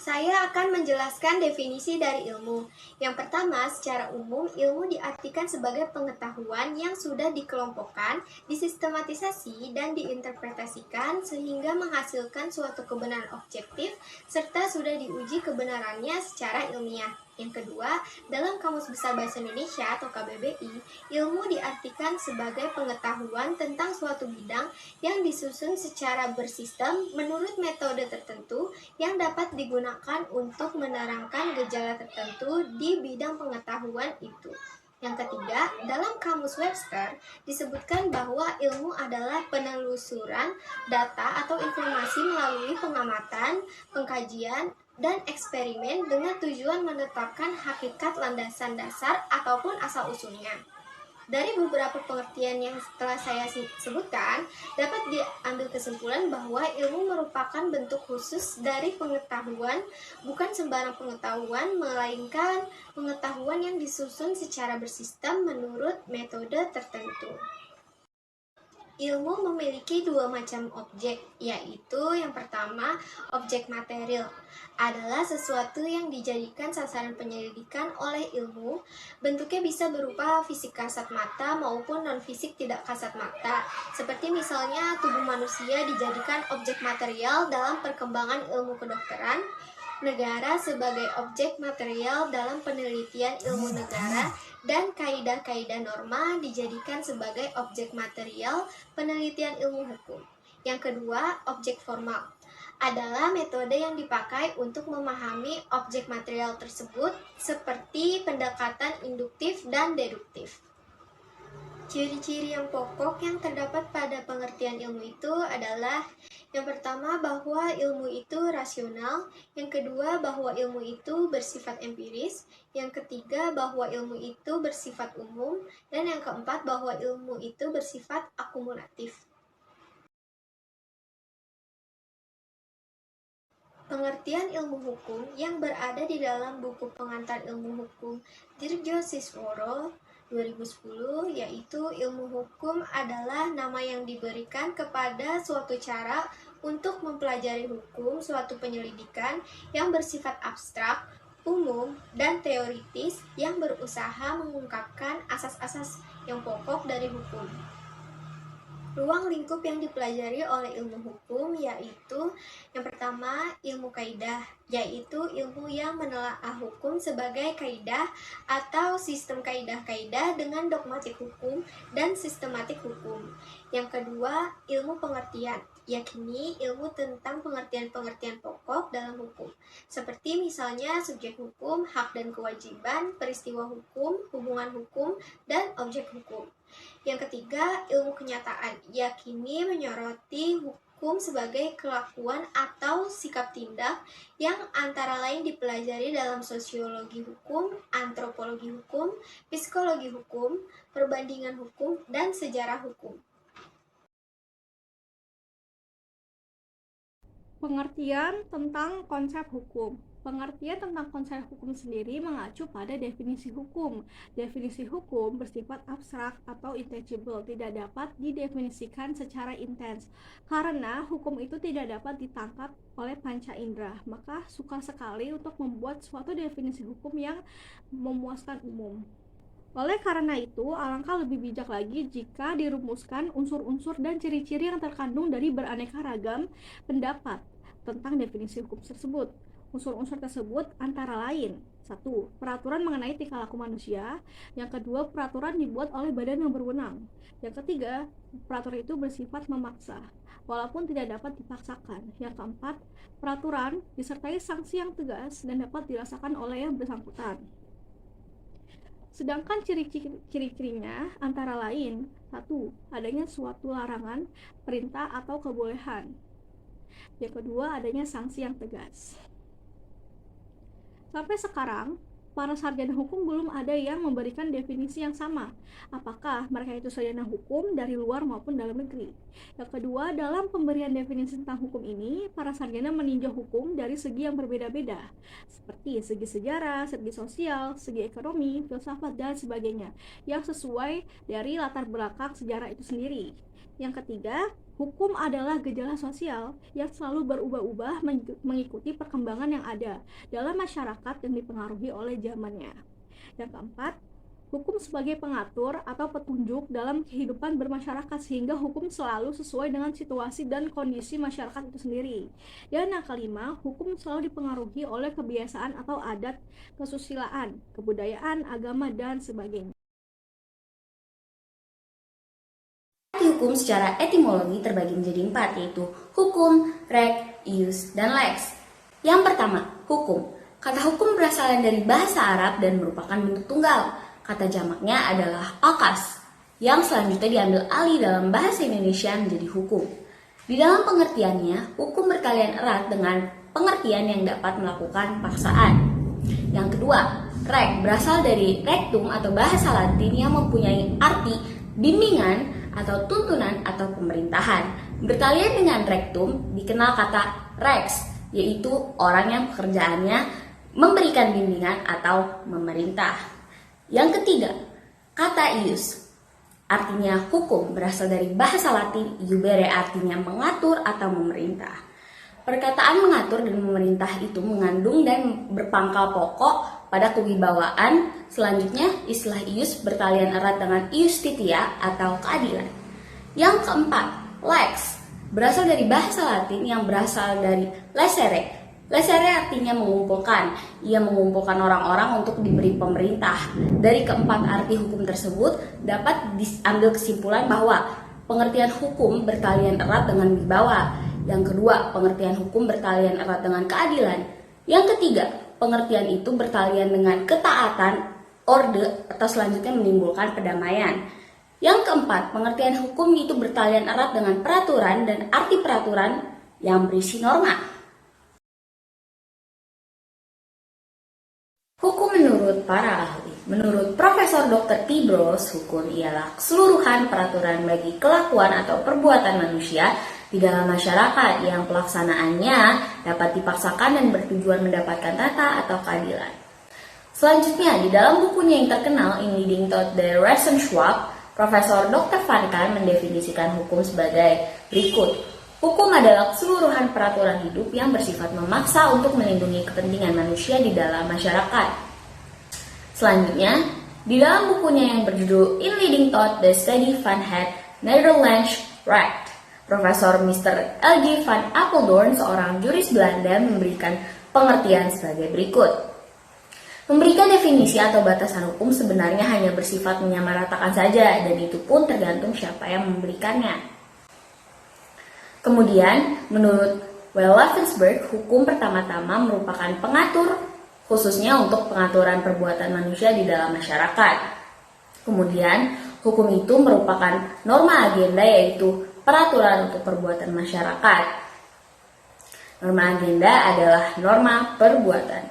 Saya akan menjelaskan definisi dari ilmu. Yang pertama, secara umum, ilmu diartikan sebagai pengetahuan yang sudah dikelompokkan, disistematisasi, dan diinterpretasikan sehingga menghasilkan suatu kebenaran objektif serta sudah diuji kebenarannya secara ilmiah. Yang kedua, dalam Kamus Besar Bahasa Indonesia atau KBBI, ilmu diartikan sebagai pengetahuan tentang suatu bidang yang disusun secara bersistem menurut metode tertentu yang dapat digunakan untuk menerangkan gejala tertentu di bidang pengetahuan itu. Yang ketiga, dalam Kamus Webster disebutkan bahwa ilmu adalah penelusuran data atau informasi melalui pengamatan, pengkajian, dan eksperimen dengan tujuan menetapkan hakikat landasan dasar ataupun asal-usulnya. Dari beberapa pengertian yang telah saya sebutkan, dapat diambil kesimpulan bahwa ilmu merupakan bentuk khusus dari pengetahuan, bukan sembarang pengetahuan, melainkan pengetahuan yang disusun secara bersistem menurut metode tertentu. Ilmu memiliki dua macam objek, yaitu yang pertama, objek material adalah sesuatu yang dijadikan sasaran penyelidikan oleh ilmu. Bentuknya bisa berupa fisik kasat mata maupun non-fisik tidak kasat mata. Seperti misalnya tubuh manusia dijadikan objek material dalam perkembangan ilmu kedokteran, negara sebagai objek material dalam penelitian ilmu negara, dan kaidah-kaidah norma dijadikan sebagai objek material penelitian ilmu hukum. Yang kedua, objek formal adalah metode yang dipakai untuk memahami objek material tersebut seperti pendekatan induktif dan deduktif. Ciri-ciri yang pokok yang terdapat pada pengertian ilmu itu adalah yang pertama, bahwa ilmu itu rasional, yang kedua, bahwa ilmu itu bersifat empiris, yang ketiga, bahwa ilmu itu bersifat umum, dan yang keempat, bahwa ilmu itu bersifat akumulatif. Pengertian ilmu hukum yang berada di dalam buku pengantar ilmu hukum Dirjo Sisworo 2010, yaitu ilmu hukum adalah nama yang diberikan kepada suatu cara untuk mempelajari hukum, suatu penyelidikan yang bersifat abstrak, umum, dan teoritis yang berusaha mengungkapkan asas-asas yang pokok dari hukum. Ruang lingkup yang dipelajari oleh ilmu hukum yaitu yang pertama, ilmu kaidah, yaitu ilmu yang menelaah hukum sebagai kaidah atau sistem kaidah-kaidah dengan dogmatik hukum dan sistematik hukum. Yang kedua, ilmu pengertian, yakni ilmu tentang pengertian-pengertian pokok dalam hukum, seperti misalnya subjek hukum, hak dan kewajiban, peristiwa hukum, hubungan hukum, dan objek hukum. Yang ketiga, ilmu kenyataan, yakni menyoroti hukum sebagai kelakuan atau sikap tindak yang antara lain dipelajari dalam sosiologi hukum, antropologi hukum, psikologi hukum, perbandingan hukum, dan sejarah hukum. Pengertian tentang konsep hukum. Pengertian tentang konsep hukum sendiri mengacu pada definisi hukum. Definisi hukum bersifat abstrak atau intangible, tidak dapat didefinisikan secara intens. Karena hukum itu tidak dapat ditangkap oleh panca indera, maka sukar sekali untuk membuat suatu definisi hukum yang memuaskan umum. Oleh karena itu, alangkah lebih bijak lagi jika dirumuskan unsur-unsur dan ciri-ciri yang terkandung dari beraneka ragam pendapat tentang definisi hukum tersebut. Unsur-unsur tersebut antara lain: 1. Peraturan mengenai tingkah laku manusia. Yang kedua, peraturan dibuat oleh badan yang berwenang. Yang ketiga, peraturan itu bersifat memaksa, walaupun tidak dapat dipaksakan. Yang keempat, peraturan disertai sanksi yang tegas dan dapat dirasakan oleh yang bersangkutan. Sedangkan ciri-cirinya antara lain: 1. Adanya suatu larangan, perintah atau kebolehan. Yang kedua, adanya sanksi yang tegas. Sampai sekarang, para sarjana hukum belum ada yang memberikan definisi yang sama. Apakah mereka itu sarjana hukum dari luar maupun dalam negeri? Yang kedua, dalam pemberian definisi tentang hukum ini, para sarjana meninjau hukum dari segi yang berbeda-beda, seperti segi sejarah, segi sosial, segi ekonomi, filsafat, dan sebagainya, yang sesuai dari latar belakang sejarah itu sendiri. Yang ketiga, hukum adalah gejala sosial yang selalu berubah-ubah mengikuti perkembangan yang ada dalam masyarakat yang dipengaruhi oleh zamannya. Yang keempat, hukum sebagai pengatur atau petunjuk dalam kehidupan bermasyarakat sehingga hukum selalu sesuai dengan situasi dan kondisi masyarakat itu sendiri. Dan yang kelima, hukum selalu dipengaruhi oleh kebiasaan atau adat, kesusilaan, kebudayaan, agama, dan sebagainya. Arti hukum secara etimologi terbagi menjadi 4, yaitu hukum, reg, ius, dan lex. Yang pertama, hukum. Kata hukum berasal dari bahasa Arab dan merupakan bentuk tunggal. Kata jamaknya adalah akas, yang selanjutnya diambil alih dalam bahasa Indonesia menjadi hukum. Di dalam pengertiannya, hukum berkaitan erat dengan pengertian yang dapat melakukan paksaan. Yang kedua, reg berasal dari rectum atau bahasa Latin yang mempunyai arti bimbingan atau tuntunan atau pemerintahan. Berkalian dengan rectum dikenal kata rex, yaitu orang yang pekerjaannya memberikan bimbingan atau memerintah. Yang ketiga, kata ius, artinya hukum, berasal dari bahasa Latin iubere, artinya mengatur atau memerintah. Perkataan mengatur dan memerintah itu mengandung dan berpangkal pokok pada kewibawaan. Selanjutnya, istilah ius berkalian erat dengan iustitia atau keadilan. Yang keempat, lex, berasal dari bahasa Latin yang berasal dari lesere. Lesere artinya mengumpulkan. Ia mengumpulkan orang-orang untuk diberi pemerintah. Dari keempat arti hukum tersebut dapat diambil kesimpulan bahwa pengertian hukum berkalian erat dengan wibawa. Yang kedua, pengertian hukum berkalian erat dengan keadilan. Yang ketiga, pengertian itu berkalian dengan ketaatan, orde, atau selanjutnya menimbulkan perdamaian. Yang keempat, pengertian hukum itu berkalian erat dengan peraturan dan arti peraturan yang berisi norma. Hukum menurut para ahli. Menurut Profesor Dr. Tibros, hukum ialah keseluruhan peraturan bagi kelakuan atau perbuatan manusia di dalam masyarakat yang pelaksanaannya dapat dipaksakan dan bertujuan mendapatkan tata atau keadilan. Selanjutnya, di dalam bukunya yang terkenal In Leading Toward the Schwab, Profesor Dr. Van Kahn mendefinisikan hukum sebagai berikut. Hukum adalah keseluruhan peraturan hidup yang bersifat memaksa untuk melindungi kepentingan manusia di dalam masyarakat. Selanjutnya, di dalam bukunya yang berjudul In Leading Toward the Study van het Nederlands Recht, Profesor Mr. L.G. van Apeldoorn, seorang juris Belanda, memberikan pengertian sebagai berikut. Memberikan definisi atau batasan hukum sebenarnya hanya bersifat menyamaratakan saja, dan itu pun tergantung siapa yang memberikannya. Kemudian, menurut Wellevensberg, hukum pertama-tama merupakan pengatur, khususnya untuk pengaturan perbuatan manusia di dalam masyarakat. Kemudian, hukum itu merupakan norma agenda, yaitu peraturan untuk perbuatan masyarakat. Norma agenda adalah norma perbuatan.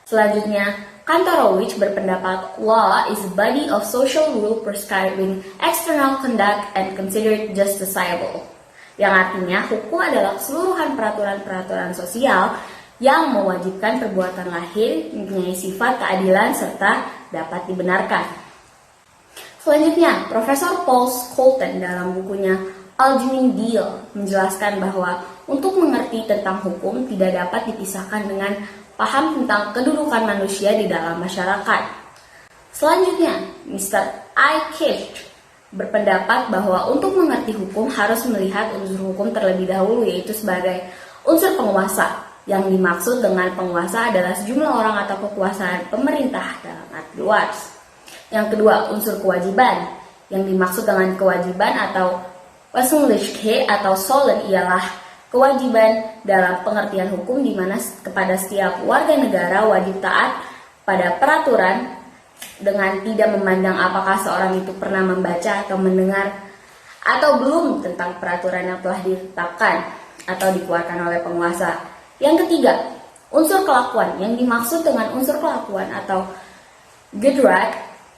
Selanjutnya, Kantorowicz berpendapat law is a body of social rule prescribing external conduct and considered justiciable. Yang artinya hukum adalah keseluruhan peraturan-peraturan sosial yang mewajibkan perbuatan lahir mempunyai sifat keadilan serta dapat dibenarkan. Selanjutnya, Profesor Paul Scholten dalam bukunya Algemeen Deal menjelaskan bahwa untuk mengerti tentang hukum tidak dapat dipisahkan dengan paham tentang kedudukan manusia di dalam masyarakat. Selanjutnya, Mr. I. Kirch berpendapat bahwa untuk mengerti hukum harus melihat unsur hukum terlebih dahulu, yaitu sebagai unsur penguasa. Yang dimaksud dengan penguasa adalah sejumlah orang atau kekuasaan pemerintah dalam arti luas. Yang kedua, unsur kewajiban. Yang dimaksud dengan kewajiban atau Wesenlijkheid atau Sollen ialah kewajiban dalam pengertian hukum di mana kepada setiap warga negara wajib taat pada peraturan dengan tidak memandang apakah seorang itu pernah membaca atau mendengar atau belum tentang peraturan yang telah ditetapkan atau dikeluarkan oleh penguasa. Yang ketiga, unsur kelakuan. Yang dimaksud dengan unsur kelakuan atau gedrag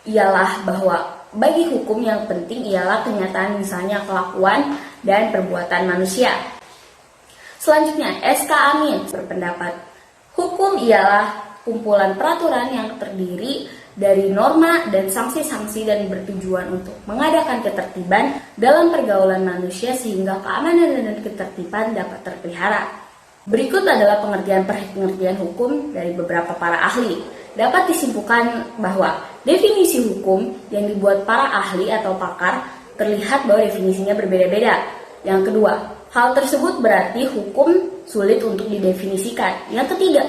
ialah bahwa bagi hukum yang penting ialah kenyataan misalnya kelakuan dan perbuatan manusia. Selanjutnya, S.K. Amin berpendapat hukum ialah kumpulan peraturan yang terdiri dari norma dan sanksi-sanksi dan bertujuan untuk mengadakan ketertiban dalam pergaulan manusia sehingga keamanan dan ketertiban dapat terpelihara. Berikut adalah pengertian hukum dari beberapa para ahli. Dapat disimpulkan bahwa definisi hukum yang dibuat para ahli atau pakar terlihat bahwa definisinya berbeda-beda. Yang kedua, hal tersebut berarti hukum sulit untuk didefinisikan. Yang ketiga,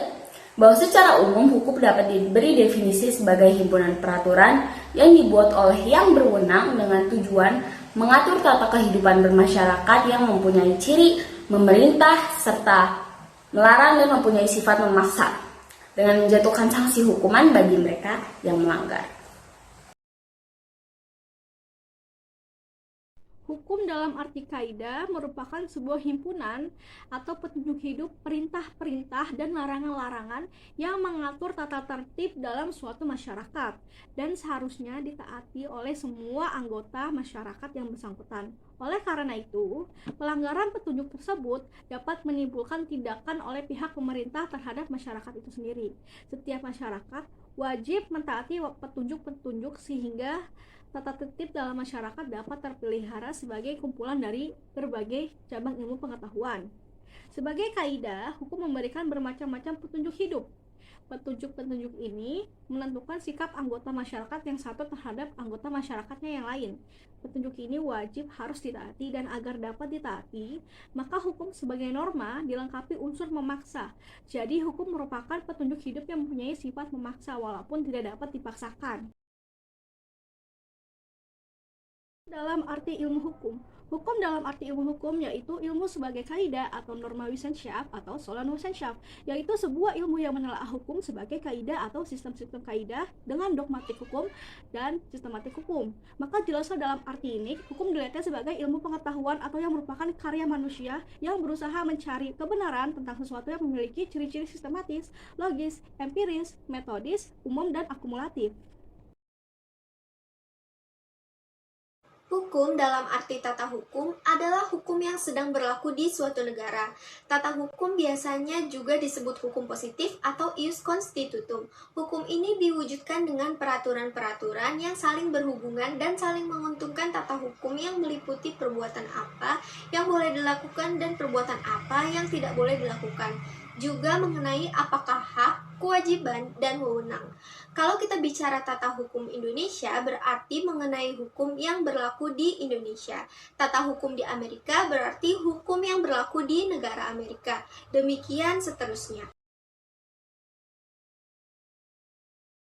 bahwa secara umum hukum dapat diberi definisi sebagai himpunan peraturan yang dibuat oleh yang berwenang dengan tujuan mengatur tata kehidupan bermasyarakat yang mempunyai ciri memerintah serta melarang dan mempunyai sifat memaksa dengan menjatuhkan sanksi hukuman bagi mereka yang melanggar. Hukum dalam arti kaidah merupakan sebuah himpunan atau petunjuk hidup perintah-perintah dan larangan-larangan yang mengatur tata tertib dalam suatu masyarakat dan seharusnya ditaati oleh semua anggota masyarakat yang bersangkutan. Oleh karena itu, pelanggaran petunjuk tersebut dapat menimbulkan tindakan oleh pihak pemerintah terhadap masyarakat itu sendiri. Setiap masyarakat wajib mentaati petunjuk-petunjuk sehingga tata tertib dalam masyarakat dapat terpelihara sebagai kumpulan dari berbagai cabang ilmu pengetahuan. Sebagai kaidah, hukum memberikan bermacam-macam petunjuk hidup. Petunjuk-petunjuk ini menentukan sikap anggota masyarakat yang satu terhadap anggota masyarakatnya yang lain. Petunjuk ini wajib harus ditaati dan agar dapat ditaati, maka hukum sebagai norma dilengkapi unsur memaksa. Jadi hukum merupakan petunjuk hidup yang mempunyai sifat memaksa walaupun tidak dapat dipaksakan. Dalam arti ilmu hukum, hukum dalam arti ilmu hukum yaitu ilmu sebagai kaidah atau norma Wissenschaft atau Solenwissenschaft, yaitu sebuah ilmu yang menelaah hukum sebagai kaidah atau sistem-sistem kaidah dengan dogmatik hukum dan sistematik hukum. Maka jelaslah dalam arti ini, hukum dilihatnya sebagai ilmu pengetahuan atau yang merupakan karya manusia yang berusaha mencari kebenaran tentang sesuatu yang memiliki ciri-ciri sistematis, logis, empiris, metodis, umum, dan akumulatif. Hukum dalam arti tata hukum adalah hukum yang sedang berlaku di suatu negara. Tata hukum biasanya juga disebut hukum positif atau ius constitutum. Hukum ini diwujudkan dengan peraturan-peraturan yang saling berhubungan dan saling menguntungkan. Tata hukum yang meliputi perbuatan apa yang boleh dilakukan dan perbuatan apa yang tidak boleh dilakukan. Juga mengenai apakah hak, kewajiban, dan wewenang. Kalau kita bicara tata hukum Indonesia, berarti mengenai hukum yang berlaku di Indonesia. Tata hukum di Amerika berarti hukum yang berlaku di negara Amerika. Demikian seterusnya.